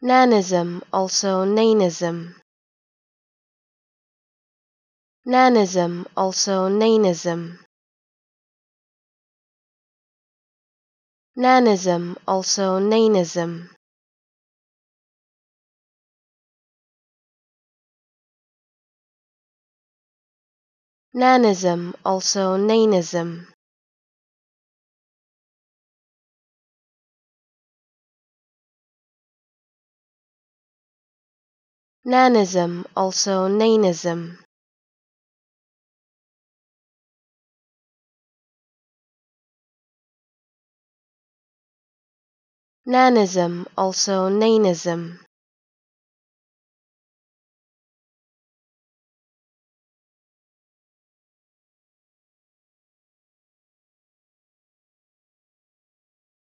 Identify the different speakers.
Speaker 1: Nanism, also Nanism. Nanism, also Nanism. Nanism, also Nanism. Nanism, also Nanism. Nanism, also Nanism. Nanism, also Nanism.